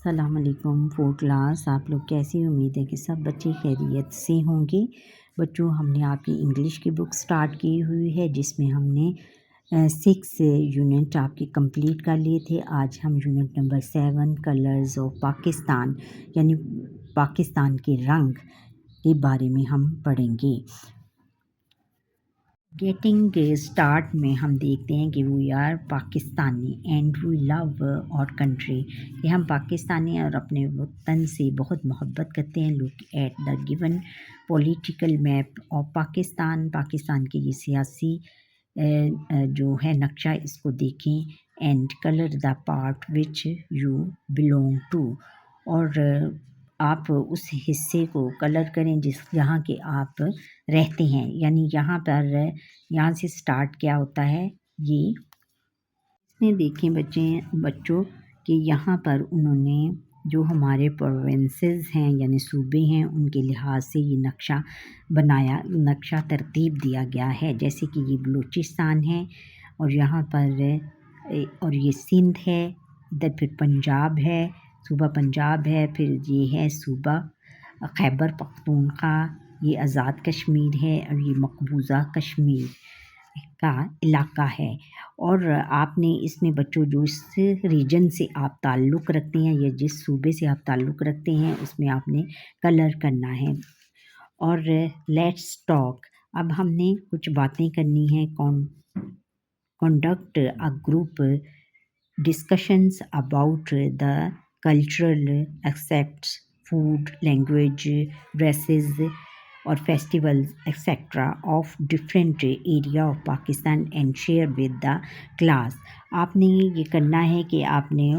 السلام علیکم four class, آپ لوگ کیسی؟ امید ہے کہ سب بچے خیریت سے ہوں گے۔ بچوں، ہم نے آپ کی انگلش کی بک سٹارٹ کی ہوئی ہے جس میں ہم نے 6 یونٹ آپ کے کمپلیٹ کر لیے تھے۔ آج ہم unit number 7 colours of Pakistan یعنی پاکستان کے رنگ کے بارے میں ہم پڑھیں گے۔ گیٹنگ اسٹارٹ میں ہم دیکھتے ہیں کہ we are Pakistani and we love our country, کہ ہم پاکستانی اور اپنے وطن سے بہت محبت کرتے ہیں۔ Look at the given political map of Pakistan, Pakistan کی یہ سیاسی جو ہے نقشہ، اس کو دیکھیں۔ And colour the part which you belong to, اور آپ اس حصے کو کلر کریں جہاں کے آپ رہتے ہیں، یعنی یہاں سے سٹارٹ کیا ہوتا ہے یہ اس میں دیکھیں بچوں کہ یہاں پر انہوں نے جو ہمارے پروونسز ہیں یعنی صوبے ہیں ان کے لحاظ سے یہ نقشہ ترتیب دیا گیا ہے، جیسے کہ یہ بلوچستان ہے اور یہاں پر اور یہ سندھ ہے، ادھر پھر پنجاب ہے، صوبہ پنجاب ہے، پھر یہ ہے صوبہ خیبر پختونخوا، یہ آزاد کشمیر ہے اور یہ مقبوضہ کشمیر کا علاقہ ہے۔ اور آپ نے اس میں بچوں جو اس ریجن سے آپ تعلق رکھتے ہیں یا جس صوبے سے آپ تعلق رکھتے ہیں اس میں آپ نے کلر کرنا ہے۔ اور لیٹس ٹاک، اب ہم نے کچھ باتیں کرنی ہیں۔ Conduct a group discussions about the cultural aspects, food, language, dresses اور festivals etcetera of different area of Pakistan and share with the class. آپ نے یہ کرنا ہے کہ آپ نے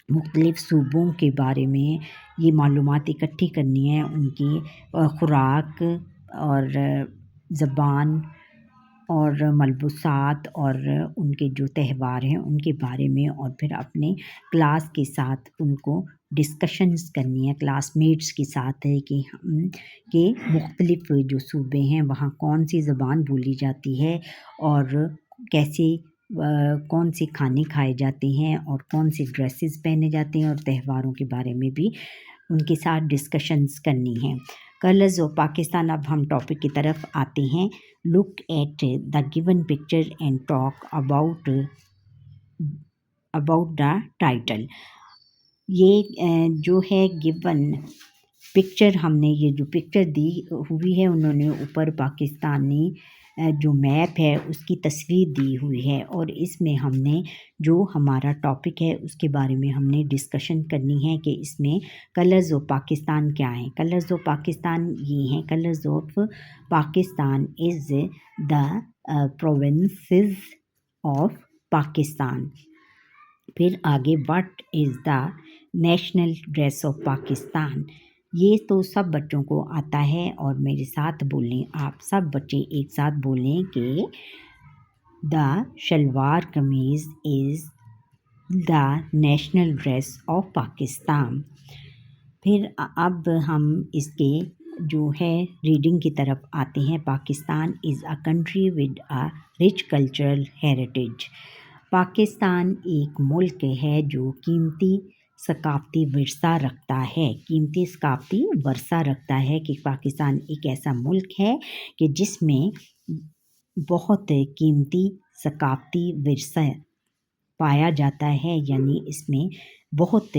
مختلف صوبوں کے بارے میں یہ معلومات اکٹھی کرنی ہے، ان کی خوراک اور زبان اور ملبوسات اور ان کے جو تہوار ہیں ان کے بارے میں، اور پھر اپنے کلاس کے ساتھ ان کو ڈسکشنز کرنی ہے، کلاس میٹس کے ساتھ ہے کہ مختلف جو صوبے ہیں وہاں کون سی زبان بولی جاتی ہے اور کون سے کھانے کھائے جاتے ہیں اور کون سے ڈریسز پہنے جاتے ہیں، اور تہواروں کے بارے میں بھی ان کے ساتھ ڈسکشنز کرنی ہیں۔ کلرز آف پاکستان، اب ہم ٹاپک کی طرف آتے ہیں۔ Look at the given picture and talk about the title. یہ جو ہے گیون پکچر، ہم نے یہ جو پکچر دی ہوئی ہے انہوں نے اوپر پاکستانی جو میپ ہے اس کی تصویر دی ہوئی ہے، اور اس میں ہم نے جو ہمارا ٹاپک ہے اس کے بارے میں ہم نے ڈسکشن کرنی ہے کہ اس میں کلرز آف پاکستان کیا ہیں۔ کلرز آف پاکستان یہ ہیں، colours of Pakistan is the provinces of Pakistan. پھر آگے what is the national dress of Pakistan. یہ تو سب بچوں کو آتا ہے، اور میرے ساتھ بولیں، آپ سب بچے ایک ساتھ بولیں کہ دا شلوار قمیض از دا نیشنل ڈریس آف پاکستان۔ پھر اب ہم اس کے جو ہے ریڈنگ کی طرف آتے ہیں۔ Pakistan is a country with a rich cultural heritage. Pakistan ایک ملک ہے جو قیمتی ثقافتی ورثہ رکھتا ہے کہ پاکستان ایک ایسا ملک ہے کہ جس میں بہت قیمتی ثقافتی ورثہ پایا جاتا ہے، یعنی اس میں بہت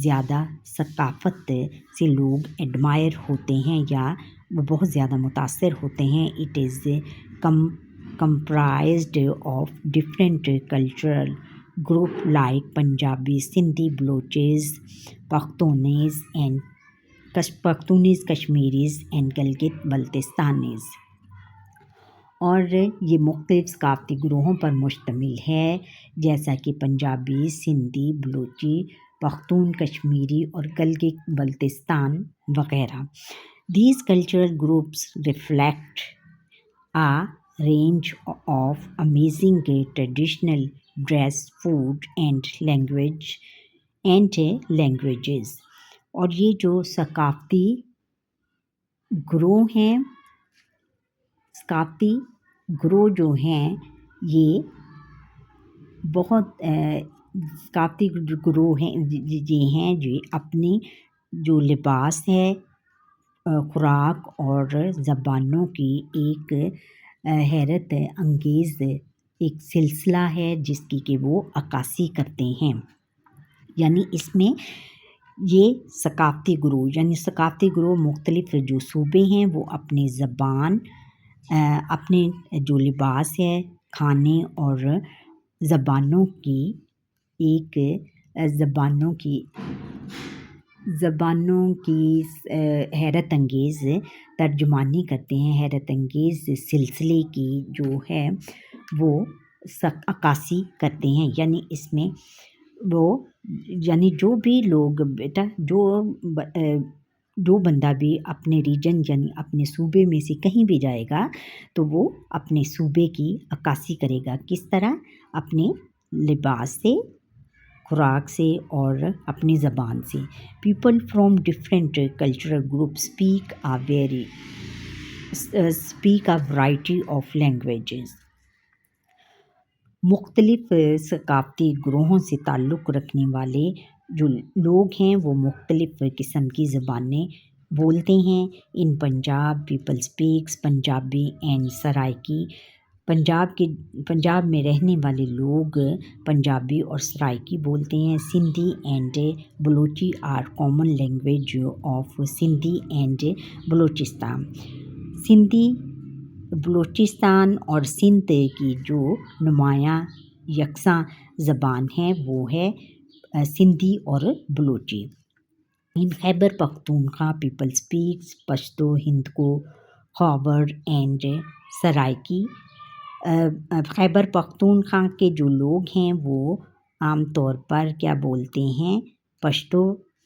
زیادہ ثقافت سے لوگ ایڈمائر ہوتے ہیں یا وہ بہت زیادہ متاثر ہوتے ہیں۔ It is comprised of different cultural group like Punjabi, Sindhi, Balochis, Pakhtunis, Kashmiris and Gilgit Baltistanis۔ اور یہ مختلف ثقافتی گروہوں پر مشتمل ہے، جیسا کہ پنجابی، سندھی، بلوچی، پختون، کشمیری اور گلگت بلتستان وغیرہ۔ These cultural groups reflect a range of amazing traditional dress, food and languages۔ اور یہ جو ثقافتی گروہ جو ہیں یہ بہت ثقافتی گروہ ہیں یہ ہیں جو اپنے جو لباس ہے، خوراک اور زبانوں کی ایک حیرت انگیز ایک سلسلہ ہے جس کی کہ وہ عکاسی کرتے ہیں. یعنی اس میں یہ ثقافتی گروہ مختلف جو صوبے ہیں وہ اپنی زبان، اپنے جو لباس ہے، کھانے اور زبانوں کی ایک زبانوں کی حیرت انگیز ترجمانی کرتے ہیں. حیرت انگیز سلسلے کی جو ہے وہ عکاسی کرتے ہیں. یعنی اس میں وہ جو بھی لوگ جو بندہ بھی اپنے ریجن یعنی اپنے صوبے میں سے کہیں بھی جائے گا تو وہ اپنے صوبے کی عکاسی کرے گا. کس طرح؟ اپنے لباس سے، خوراک سے اور اپنی زبان سے. People from different cultural group speak a variety of languages. مختلف ثقافتی گروہوں سے تعلق رکھنے والے جو لوگ ہیں وہ مختلف قسم کی زبانیں بولتے ہیں. In Punjab people speaks Punjabi and Saraiki. Punjab میں رہنے والے لوگ پنجابی اور سرائکی بولتے ہیں. Sindhi and Balochi are common language of Sindhi and Balochistan. Sindhi, Balochistan اور سندھ کی جو نمایاں یکساں زبان ہے وہ ہے سندھی اور Balochi. In Khyber Pakhtunkhwa people speaks Pashto, Hindko, Khowar and Saraiki. Khyber Pakhtunkhwa کے جو لوگ ہیں وہ عام طور پر کیا بولتے ہیں؟ پشتو،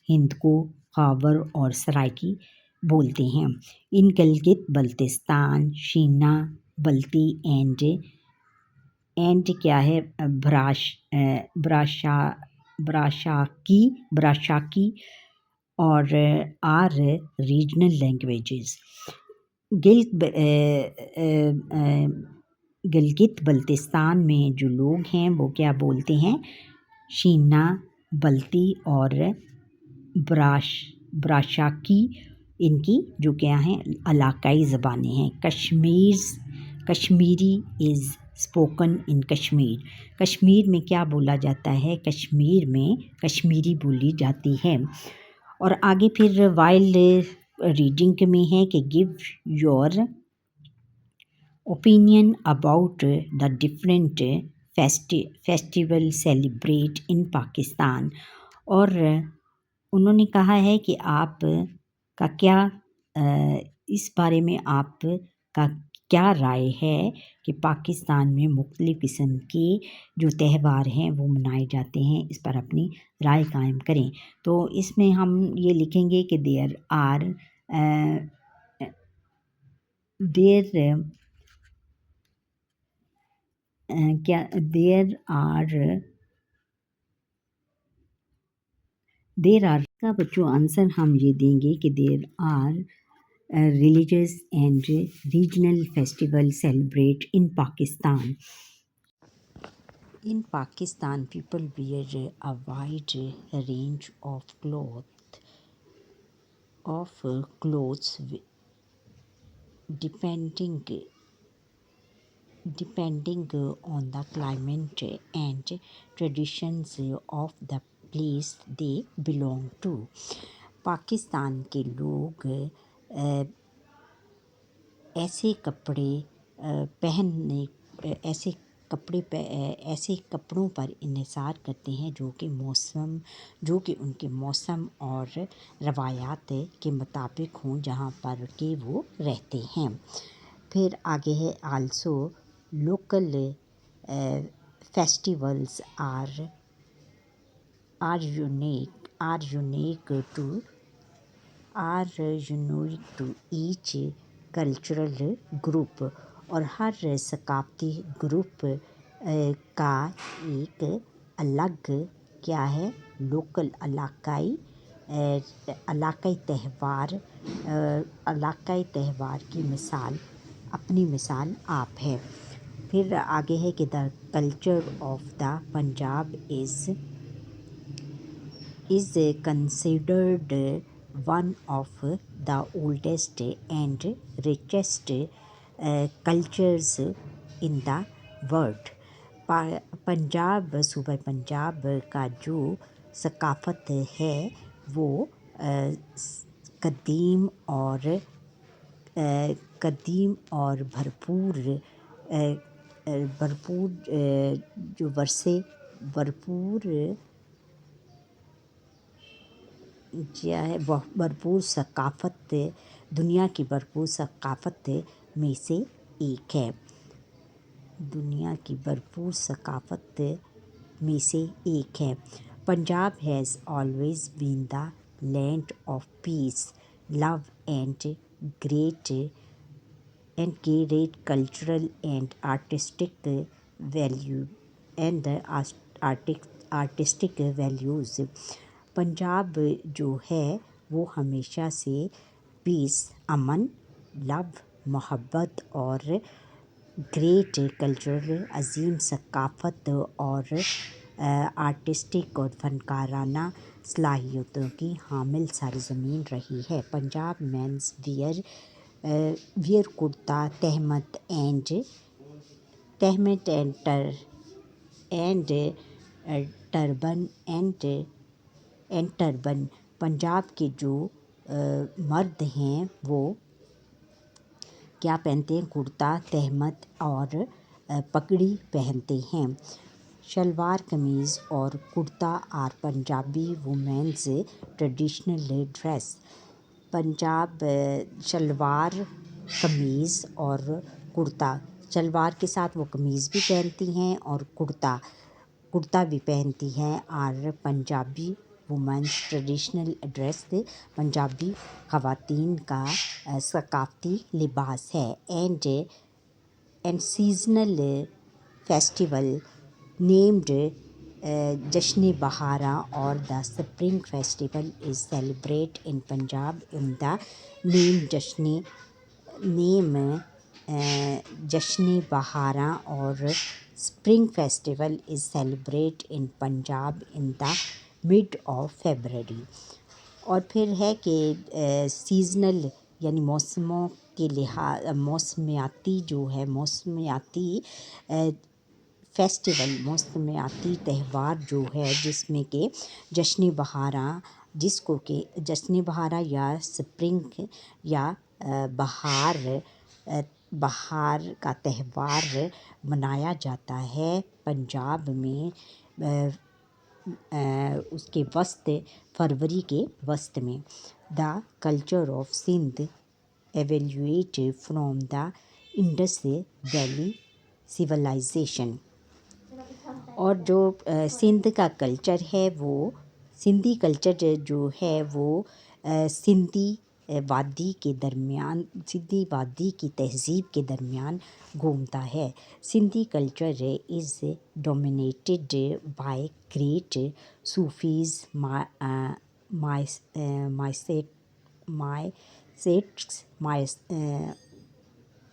ہندکو، خاور اور سرائکی بولتے ہیں. ان گلگت بلتستان شینا بلتی اینڈ کیا ہے براشاکی اور are regional languages. Gilgit Baltistan میں جو لوگ ہیں وہ کیا بولتے ہیں؟ شینا بلتی اور براشاکی ان کی جو کیا ہیں علاقائی زبانیں ہیں. Kashmiri is spoken in Kashmir. Kashmir میں کیا بولا جاتا ہے؟ کشمیر میں کشمیری بولی جاتی ہے. اور آگے پھر وائل ریڈنگ میں ہے کہ give your opinion about the different festival celebrate in Pakistan. اور انہوں نے کہا ہے کہ آپ کا کیا اس بارے میں آپ کا کیا رائے ہے کہ پاکستان میں مختلف قسم کے جو تہوار ہیں وہ منائے جاتے ہیں، اس پر اپنی رائے قائم کریں. تو اس میں ہم یہ لکھیں گے کہ دیر آر کا بچوں آنسر ہم یہ دیں گے کہ there are religious and regional festival celebrate in Pakistan. In Pakistan, people wear a wide range of clothes depending on the climate and traditions of the place they belong to. Pakistan کے لوگ ایسے کپڑوں پر انحصار کرتے ہیں جو کہ ان کے موسم اور روایات کے مطابق ہوں جہاں پر کہ وہ رہتے ہیں. پھر آگے ہے also local festivals are unique to each cultural group. اور ہر ثقافتی گروپ کا ایک الگ کیا ہے لوکل علاقائی تہوار کی اپنی مثال آپ ہے. پھر آگے ہے کہ دا culture of the Punjab is considered one of the oldest and richest cultures in the world. Punjab صوبہ پنجاب کا جو ثقافت ہے وہ قدیم اور بھرپور جو ورثے بھرپور ثقافت دنیا کی بھرپور ثقافت میں سے ایک ہے Punjab has always been the land of peace love and great cultural and artistic values. Punjab جو ہے وہ ہمیشہ سے پیس، امن، لو، محبت اور گریٹ کلچرل، عظیم ثقافت اور آرٹسٹک اور فنکارانہ صلاحیتوں کی حامل سرزمین رہی ہے. پنجاب مینز ویئر کرتا، تہمت اینڈ ٹربن. پنجاب کے جو مرد ہیں وہ کیا پہنتے ہیں؟ کرتا، تہمت اور پگڑی پہنتے ہیں. شلوار قمیض اور kurta are Punjabi women's traditional dress. Punjab shalwar kameez اور کرتا، شلوار کے ساتھ وہ قمیض بھی پہنتی ہیں اور کرتا بھی پہنتی ہیں. Our Punjabi women's traditional dress Punjabi خواتین کا ثقافتی لباس ہے. And seasonal festival named Jashn Baharan or the spring festival is celebrate in Punjab in the Jashn Baharan or spring festival is celebrate in Punjab in the mid of February. اور پھر ہے کہ سیزنل یعنی موسموں کے موسمیاتی فیسٹیول، موسمیاتی تہوار جو ہے جس میں کہ جشن بہاراں یا اسپرنگ یا بہار کا تہوار منایا جاتا ہے پنجاب میں اس کے فروری کے وسط میں. The culture of Sindh evaluate from the Indus valley civilisation. اور جو سندھ کا کلچر ہے وہ سندھی کلچر جو ہے وہ سندھی وادی کی تہذیب کے درمیان گھومتا ہے. Sindhi culture is dominated by great sufis,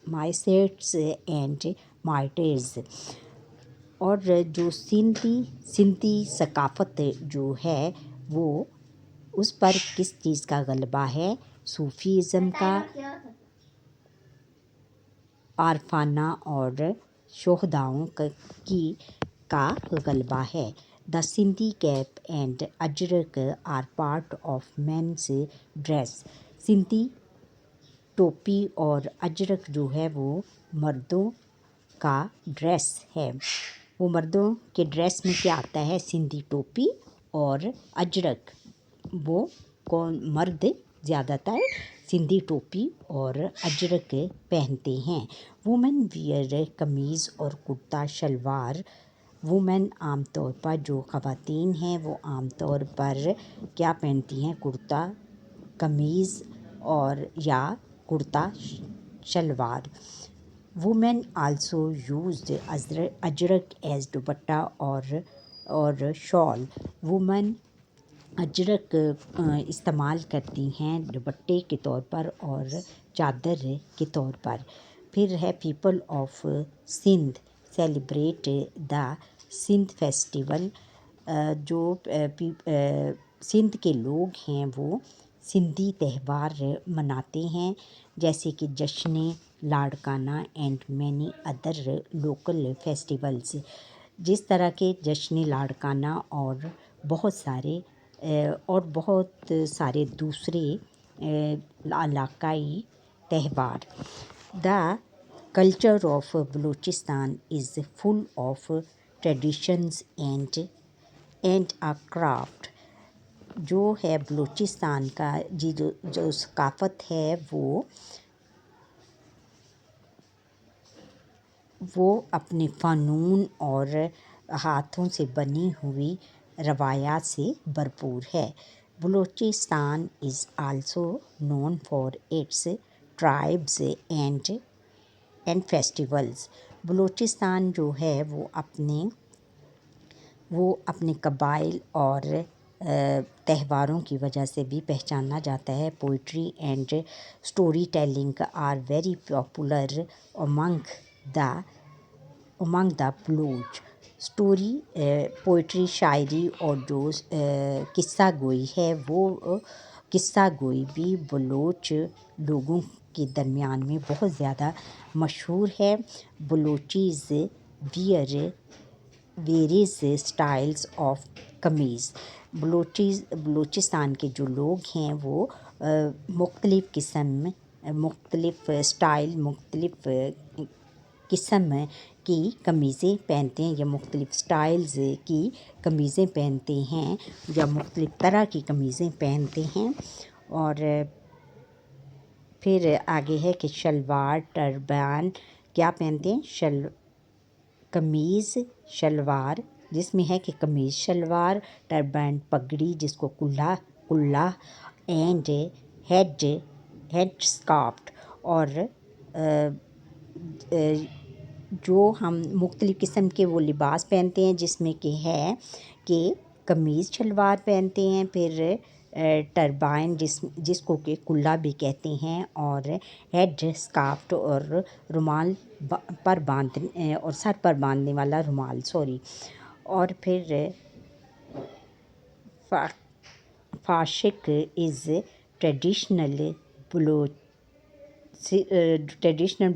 mystics and martyrs. اور جو سندھی ثقافت جو ہے وہ اس پر کس چیز کا غلبہ ہے؟ صوفیزم کا، عارفانہ اور شہداؤں کا غلبہ ہے. The Sindhi cap and ajrak are part of men's dress. Sindhi ٹوپی اور اجرک جو ہے وہ مردوں کا ڈریس ہے. وہ مردوں کے ڈریس میں کیا آتا ہے؟ سندھی ٹوپی اور اجرک. وہ مرد زیادہ تر سندھی ٹوپی اور اجرک پہنتے ہیں. وومن ویئر قمیض اور کرتا شلوار. وومن عام طور پر جو خواتین ہیں وہ عام طور پر کیا پہنتی ہیں؟ کرتا قمیض اور یا kurta shalwar. Women also used ajrak as dupatta or shawl. Women ajrak استعمال کرتی ہیں دوپٹے کے طور پر اور چادر کے طور پر. پھر ہے people of Sindh celebrate the Sindh festival. جو سندھ کے لوگ ہیں وہ سندھی تہوار مناتے ہیں جیسے کہ جشن Larkana and many other local festivals. جس طرح کے جشن لاڑکانہ اور بہت سارے دوسرے علاقائی تہوار. The culture of Balochistan is full of traditions and a craft. جو ہے بلوچستان کا جو ثقافت ہے وہ اپنے فنون اور ہاتھوں سے بنی ہوئی روایات سے بھرپور ہے. Balochistan is also known for its tribes and festivals. Balochistan جو ہے وہ اپنے قبائل اور تہواروں کی وجہ سے بھی پہچانا جاتا ہے. Poetry and storytelling are very popular among the Baloch. Poetry شاعری اور جو قصہ گوئی ہے وہ قصہ گوئی بھی بلوچ لوگوں کے درمیان میں بہت زیادہ مشہور ہے. Baluchis where various styles of قمیض. بلوچستان کے جو لوگ ہیں وہ مختلف قسم کی قمیضیں پہنتے ہیں یا مختلف اسٹائلز کی قمیضیں پہنتے ہیں یا مختلف طرح کی قمیضیں پہنتے ہیں. اور پھر آگے ہے کہ شلوار ٹربان کیا پہنتے ہیں قمیض شلوار جس میں ہے کہ قمیض شلوار، ٹربان پگڑی جس کو کلہ اینڈ ہیڈ اسکارف. اور جو ہم مختلف قسم کے وہ لباس پہنتے ہیں جس میں کہ ہے کہ قمیض شلوار پہنتے ہیں، پھر ٹربان جس کو کہ کلہ بھی کہتے ہیں، اور ہیڈ اسکارف اور رومال اور سر پر باندھنے والا رومال اور پھر فاشق از ٹریڈیشنل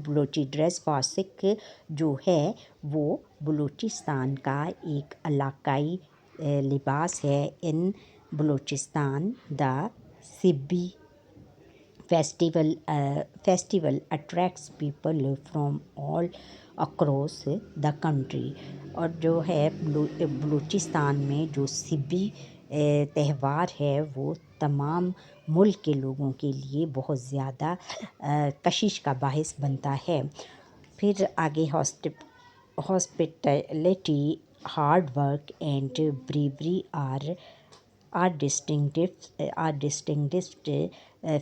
بلوچی ڈریس. فاسق جو ہے وہ بلوچستان کا ایک علاقائی لباس ہے. In Balochistan the Sibi festival attracts people from all across the country. اور جو ہے بلوچستان میں جو سبی تہوار ہے وہ تمام ملک کے لوگوں کے لیے بہت زیادہ کشش کا باعث بنتا ہے. پھر آگے hospitality, hard work and bravery are distinguished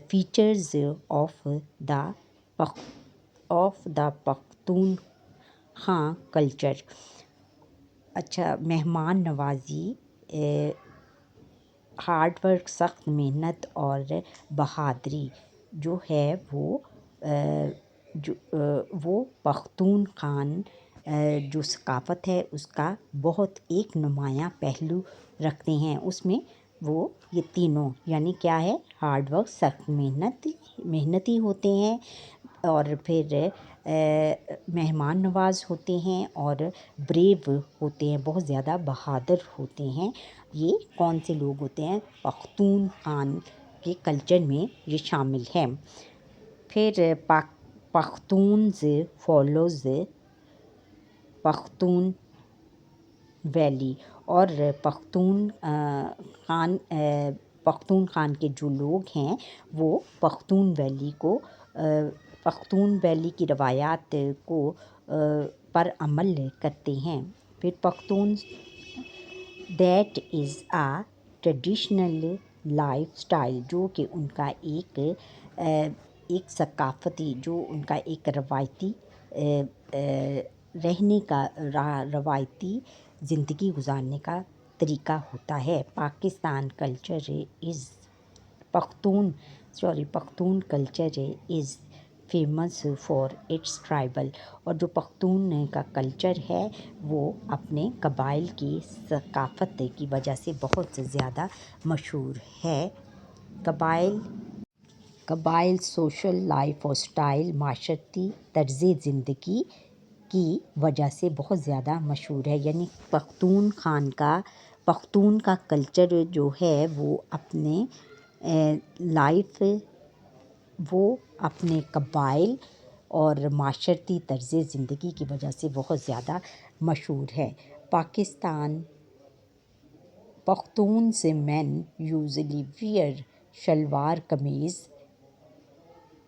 features of the Pakhtunkhwa culture. اچھا، مہمان نوازی، ہارڈ ورک سخت محنت اور بہادری جو ہے وہ پختونخوا جو ثقافت ہے اس کا بہت ایک نمایاں پہلو رکھتے ہیں. اس میں وہ یہ تینوں یعنی کیا ہے، ہارڈ ورک سخت محنتی ہوتے ہیں، اور پھر مہمان نواز ہوتے ہیں، اور بریو ہوتے ہیں، بہت زیادہ بہادر ہوتے ہیں. یہ کون سے لوگ ہوتے ہیں؟ پختونخوا کے کلچر میں یہ شامل ہے. پھر پختونز فالوز پختون ویلی. اور پختونخوا کے جو لوگ ہیں وہ پختون ویلی کی روایات پر عمل کرتے ہیں. پھر Pakhtun that is a traditional life style جو کہ ان کا ایک ثقافتی، جو ان کا ایک روایتی رہنے کا روایتی زندگی گزارنے کا طریقہ ہوتا ہے. Pakhtun culture is famous for its tribal, اور جو پختون کا کلچر ہے وہ اپنے قبائل کی ثقافت کی وجہ سے بہت زیادہ مشہور ہے۔ قبائل سوشل لائف اور سٹائل، معاشرتی طرز زندگی کی وجہ سے بہت زیادہ مشہور ہے، یعنی پختون کا کلچر جو ہے وہ اپنے قبائل اور معاشرتی طرز زندگی کی وجہ سے بہت زیادہ مشہور ہے۔ Pakhtuns men usually wear shalwar kameez,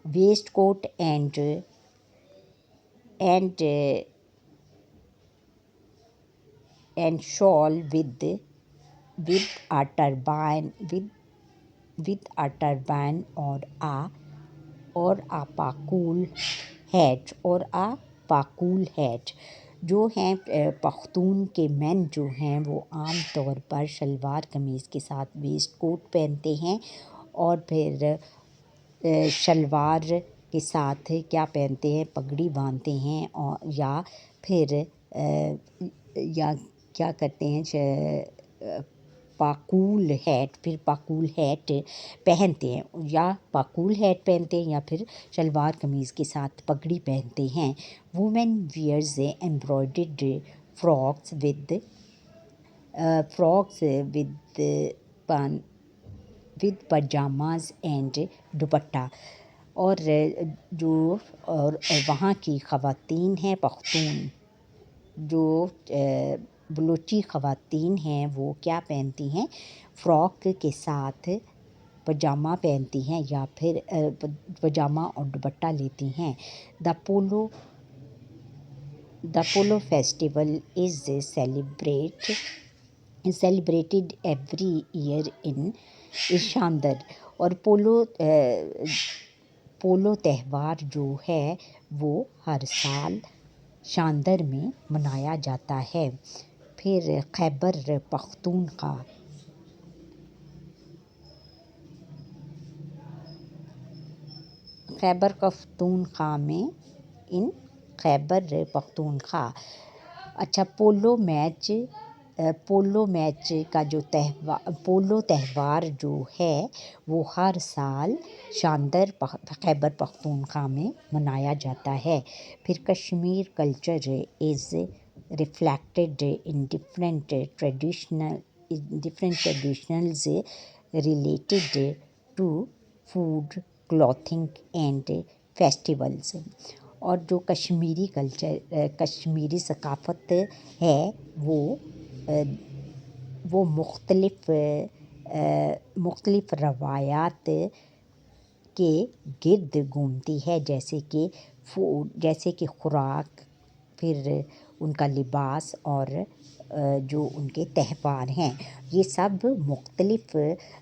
waistcoat and shawl with a turban or a pakul hat. جو ہیں پختون کے مین جو ہیں وہ عام طور پر شلوار قمیض کے ساتھ ویسٹ کوٹ پہنتے ہیں، اور پھر شلوار کے ساتھ کیا پہنتے ہیں، پگڑی باندھتے ہیں، یا کیا کرتے ہیں، پاکول ہیٹ پہنتے ہیں، یا پھر شلوار قمیض کے ساتھ پگڑی پہنتے ہیں۔ Women wears embroidered frocks with pyjamas and dupatta, اور وہاں کی خواتین ہیں پختون، جو بلوچی خواتین ہیں وہ کیا پہنتی ہیں، فراک کے ساتھ پاجامہ پہنتی ہیں، یا پھر پاجامہ اور دوپٹہ لیتی ہیں۔ The polo festival is celebrated every year in Shandur, اور پولو تہوار جو ہے وہ ہر سال شاندر میں منایا جاتا ہے۔ پھر خیبر پختونخوا اچھا، پولو تہوار جو ہے وہ ہر سال شاندر خیبر پختونخوا میں منایا جاتا ہے۔ پھر Kashmir culture is reflected in different traditions related to food, clothing and festivals, اور جو کشمیری ثقافت ہے وہ مختلف روایات کے گرد گھومتی ہے، جیسے کہ خوراک، پھر ان کا لباس، اور جو ان کے تہوار ہیں، یہ سب مختلف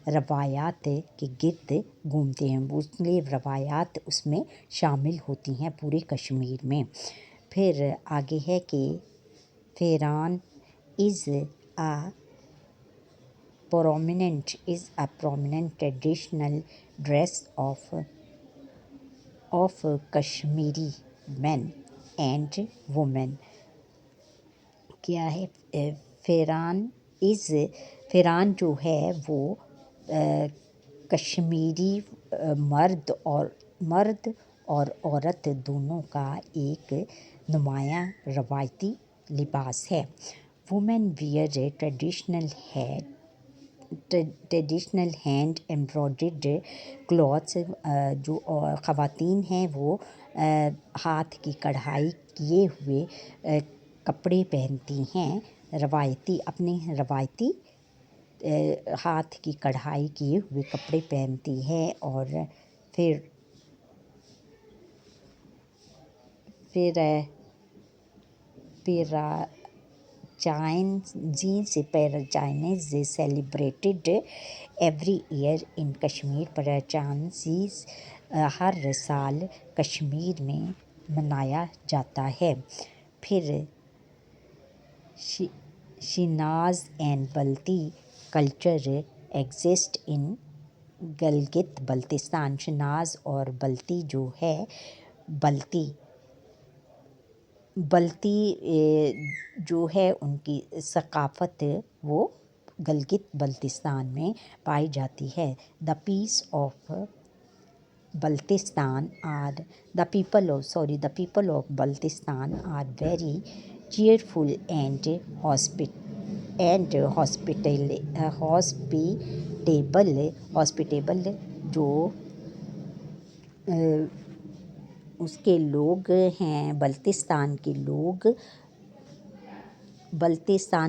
روایات کے گرد گھومتے ہیں، مختلف روایات اس میں شامل ہوتی ہیں پورے کشمیر میں۔ پھر آگے ہے کہ فیران is a prominent traditional dress of Kashmiri men and women۔ کیا ہے فیران جو ہے وہ کشمیری مرد اور عورت دونوں کا ایک نمایاں روایتی لباس ہے۔ Women wear traditional hand embroidered clothes, جو خواتین ہیں وہ ہاتھ کی کڑھائی کیے ہوئے کپڑے پہنتی ہیں، اپنے روایتی ہاتھ کی کڑھائی کیے ہوئے کپڑے پہنتی ہے، اور پھر پیراچائنز celebrated every year in Kashmir. پیراچائنز ہر سال کشمیر میں منایا جاتا ہے۔ پھر Shinas and Balti culture exist in Gilgit Baltistan. Shinas اور بلتی جو ہے بلتی جو ہے ان کی ثقافت وہ گلگت بلتستان میں پائی جاتی ہے. دا پیس of Baltistan are the people of Baltistan are very cheerful and hospitable جو اس کے لوگ ہیں بلتستان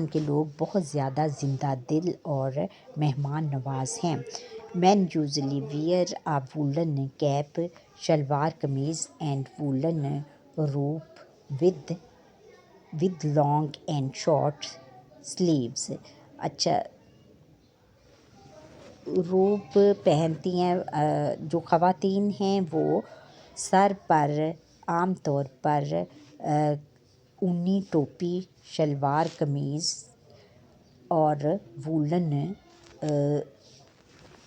کے لوگ بہت زیادہ زندہ دل اور مہمان نواز ہیں. Men usually wear a woolen cap, shalwar kameez and woolen robe with long and short sleeves. اچھا روب پہنتی ہیں جو خواتین ہیں وہ سر پر عام طور پر اونی ٹوپی، شلوار قمیض اور وولن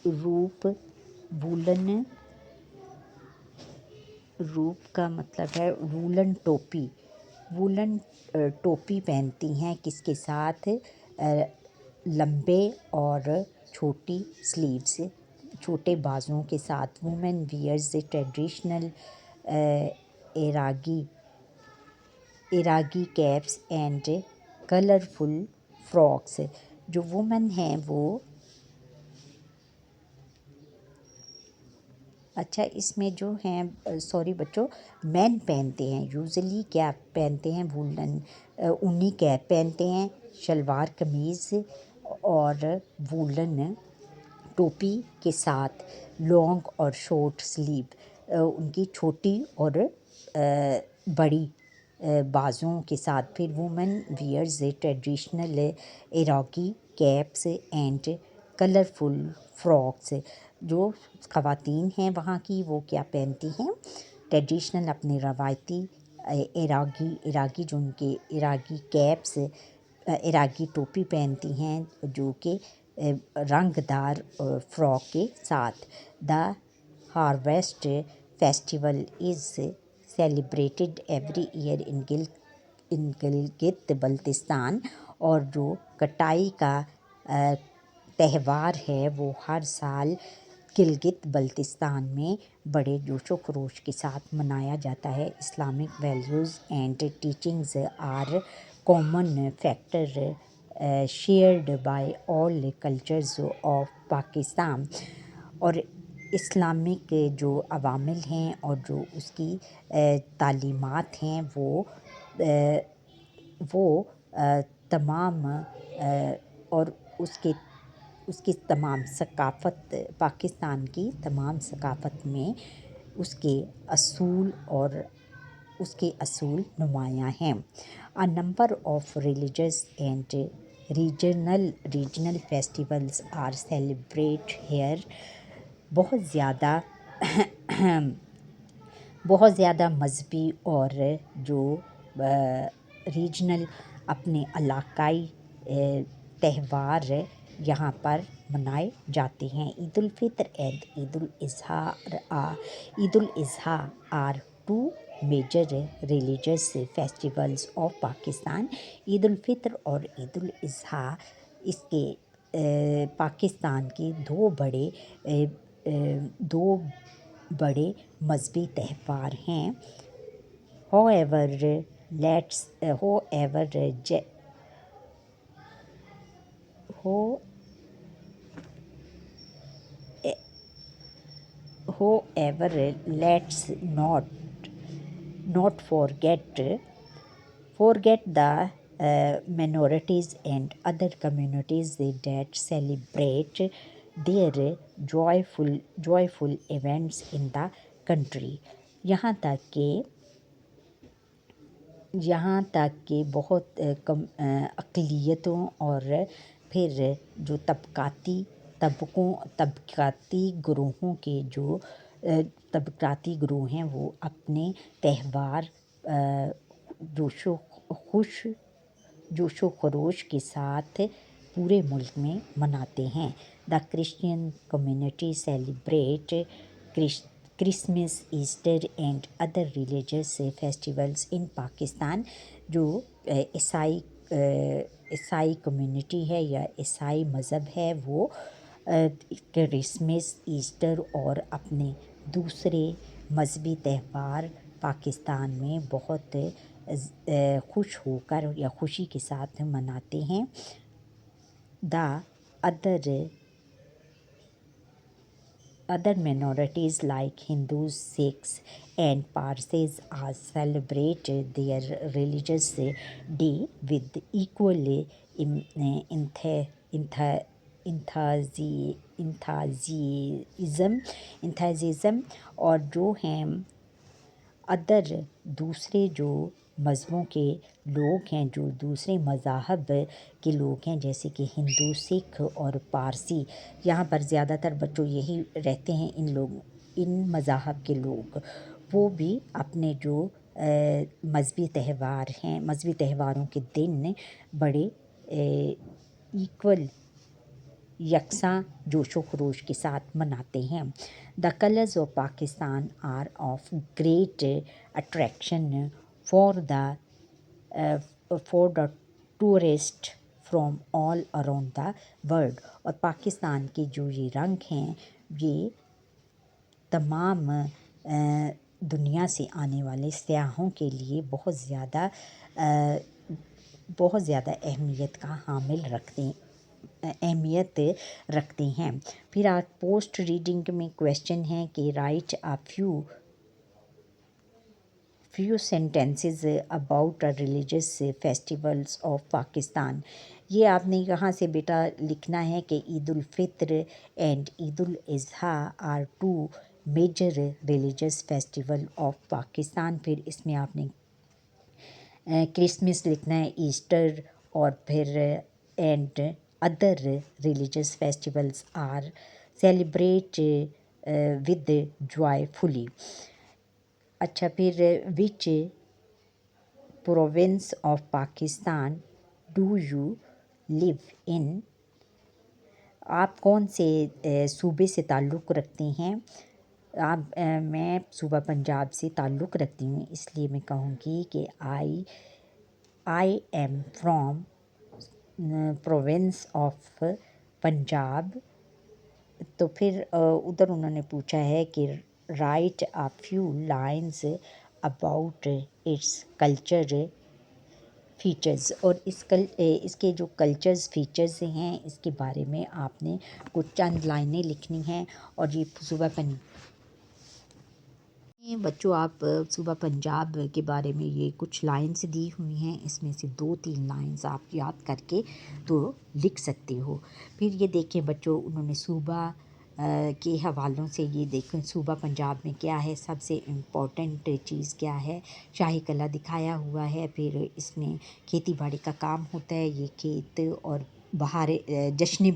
روب کا مطلب ہے وولن ٹوپی پہنتی ہیں کس کے ساتھ لمبے اور چھوٹی سلیوز، چھوٹے بازوؤں کے ساتھ. وومن ویئرز ٹریڈیشنل عراقی کیپس اینڈ کلرفل فراکس. جو وومن ہیں وہ اچھا اس میں جو ہیں مین پہنتے ہیں یوزلی کیا پہنتے ہیں وولن اونی کیپ پہنتے ہیں، شلوار قمیض اور وولن ٹوپی کے ساتھ لانگ اور شارٹ سلیو، ان کی چھوٹی اور بڑی بازوؤں کے ساتھ. پھر وومن ویئرز ٹریڈیشنل عراقی کیپس اینڈ کلرفل فراکس. جو خواتین ہیں وہاں کی وہ کیا پہنتی ہیں ٹریڈیشنل اپنے روایتی عراقی جو ان کے عراقی کیپس عراقی ٹوپی پہنتی ہیں جو کہ رنگ دار فراک کے ساتھ. دا ہارویسٹ فیسٹیول از سیلیبریٹڈ ایوری ایئر ان گلگت بلتستان. اور جو کٹائی کا تہوار ہے وہ ہر سال گلگت بلتستان میں بڑے جوش و خروش کے ساتھ منایا جاتا ہے. Islamic values and teachings are common factor shared by all cultures of Pakistan. اور اسلامک جو عوامل ہیں اور جو اس کی تعلیمات ہیں وہ تمام اور اس کی تمام ثقافت پاکستان کی تمام ثقافت میں اس کے اصول نمایاں ہیں. A number of religious and regional festivals are celebrated here. بہت زیادہ مذہبی اور جو ریجنل اپنے علاقائی تہوار یہاں پر منائے جاتے ہیں. Eid al-Fitr and Eid al-Adha are two major religious festivals of Pakistan. Eid al-Fitr اور عید الاضحیٰ اس کے پاکستان کی دو بڑے مذہبی تہوار ہیں. However, let's not forget the minorities and other communities that celebrate their joyful events in the country. یہاں تک کہ بہت اقلیتوں اور پھر جو طبقاتی گروہ ہیں وہ اپنے تہوار جوش و خروش کے ساتھ پورے ملک میں مناتے ہیں. The Christian community celebrate Christmas, Easter and other religious festivals in Pakistan. جو عیسائی کمیونٹی ہے یا عیسائی مذہب ہے وہ کرسمس، ایسٹر اور اپنے دوسرے مذہبی تہوار پاکستان میں بہت خوش ہو کر یا خوشی کے ساتھ مناتے ہیں. Other minorities like Hindus, Sikhs and Parsis are celebrate their religious day with equal enthusiasm. اور جو ہیں دوسرے جو مذہبوں کے لوگ ہیں، جو دوسرے مذاہب کے لوگ ہیں جیسے کہ ہندو، سکھ اور پارسی، یہاں پر زیادہ تر بچوں یہی رہتے ہیں ان مذاہب کے لوگ، وہ بھی اپنے جو مذہبی تہوار ہیں، مذہبی تہواروں کے دن بڑے ایکول یکساں جوش و خروش کے ساتھ مناتے ہیں. The colours of Pakistan are of great attraction for the tourist from all around the world. اور پاکستان کے جو یہ رنگ ہیں یہ تمام دنیا سے آنے والے سیاحوں کے لیے بہت زیادہ اہمیت رکھتے ہیں. پھر آپ پوسٹ ریڈنگ میں کویشچن ہے کہ write a few sentences about religious festivals of Pakistan. یہ آپ نے یہاں سے بیٹا لکھنا ہے کہ Eid al-Fitr and Eid al-Adha are 2 major religious festival of Pakistan. پھر اس میں آپ نے کرسمس لکھنا ہے، ایسٹر اور پھر and other religious festivals are celebrate with joyfully. اچھا، پھر which province of Pakistan do you live in. آپ کون سے صوبے سے تعلق رکھتے ہیں؟ میں صوبہ پنجاب سے تعلق رکھتی ہوں، اس لیے میں کہوں گی کہ I am from province of Punjab. تو پھر ادھر انہوں نے پوچھا ہے کہ write a few lines about its culture features. اور اس کے جو کلچرز فیچرز ہیں اس کے بارے میں آپ نے کچھ چند لائنیں لکھنی ہیں. اور یہ بچوں آپ صوبہ پنجاب کے بارے میں یہ کچھ لائنز دی ہوئی ہیں، اس میں سے 2-3 لائنز آپ یاد کر کے تو لکھ سکتے ہو. پھر یہ دیکھیں بچوں، انہوں نے صوبہ کے حوالوں سے یہ دیکھیں صوبہ پنجاب میں کیا ہے، سب سے امپورٹنٹ چیز کیا ہے. شاہی قلعہ دکھایا ہوا ہے، پھر اس میں کھیتی باڑی کا کام ہوتا ہے. یہ کھیت اور جشن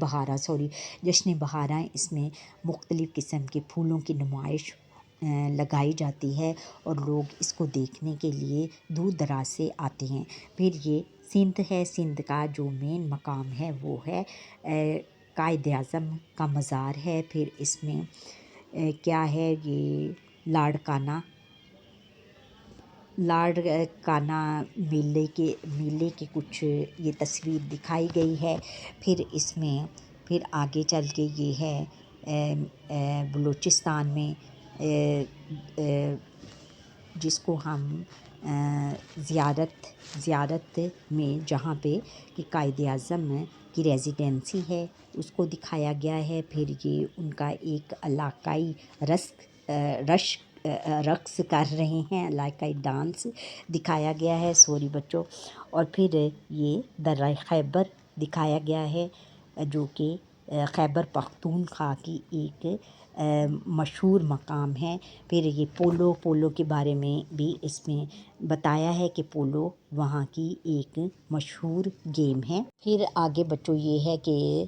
بہارا اس میں مختلف قسم کے پھولوں کی نمائش لگائی جاتی ہے اور لوگ اس کو دیکھنے کے لیے دور دراز سے آتے ہیں. پھر یہ سندھ ہے، سندھ کا جو مین مقام ہے وہ ہے قائد اعظم کا مزار ہے. پھر اس میں کیا ہے، یہ لاڑکانہ میلے کے کچھ یہ تصویر دکھائی گئی ہے. پھر آگے چل کے یہ ہے بلوچستان میں جس کو ہم زیارت میں جہاں پہ کہ قائد اعظم کی ریزیڈنسی ہے اس کو دکھایا گیا ہے. پھر یہ ان کا ایک علاقائی رقص کر رہے ہیں، علاقائی ڈانس دکھایا گیا ہے. سوری بچوں. اور پھر یہ درہ خیبر دکھایا گیا ہے جو کہ خیبر پختونخوا کی ایک مشہور مقام ہے. پھر یہ پولو کے بارے میں بھی اس میں بتایا ہے کہ پولو وہاں کی ایک مشہور گیم ہے. پھر آگے بچوں یہ ہے کہ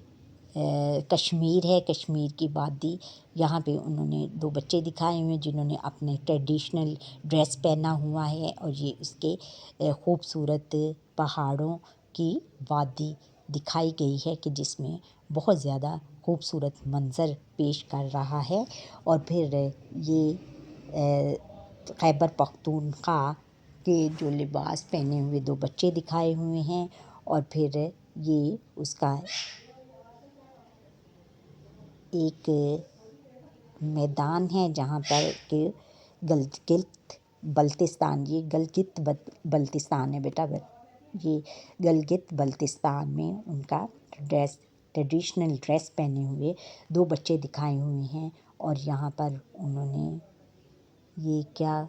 کشمیر ہے، کشمیر کی وادی. یہاں پہ انہوں نے 2 بچے دکھائے ہوئے ہیں جنہوں نے اپنے ٹریڈیشنل ڈریس پہنا ہوا ہے اور یہ اس کے خوبصورت پہاڑوں کی وادی دکھائی گئی ہے کہ جس میں بہت زیادہ خوبصورت منظر پیش کر رہا ہے. اور پھر یہ خیبر پختونخوا کے جو لباس پہنے ہوئے 2 بچے دکھائے ہوئے ہیں. اور پھر یہ اس کا ایک میدان ہے جہاں پر کہ گلگت بلتستان، یہ گلگت بلتستان ہے بیٹا، یہ گلگت بلتستان میں ان کا ٹریڈیشنل ڈریس پہنے ہوئے 2 بچے دکھائے ہوئے ہیں. اور یہاں پر انہوں نے یہ کیا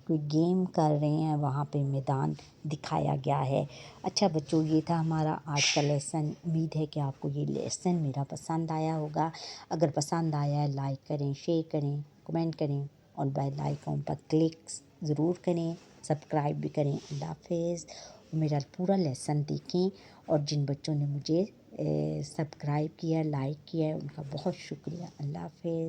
کوئی گیم کر رہے ہیں، وہاں پہ میدان دکھایا گیا ہے. اچھا بچوں، یہ تھا ہمارا آج کا لیسن. امید ہے کہ آپ کو یہ لیسن میرا پسند آیا ہوگا. اگر پسند آیا ہے لائک کریں، شیئر کریں، کمنٹ کریں اور بیل آئیکن پر کلک ضرور کریں، سبسکرائب بھی کریں. اللہ حافظ. میرا پورا لیسن دیکھیں. اور جن بچوں نے مجھے سبسکرائب کیا، لائک کیا ہے، ان کا بہت شکریہ. اللہ حافظ.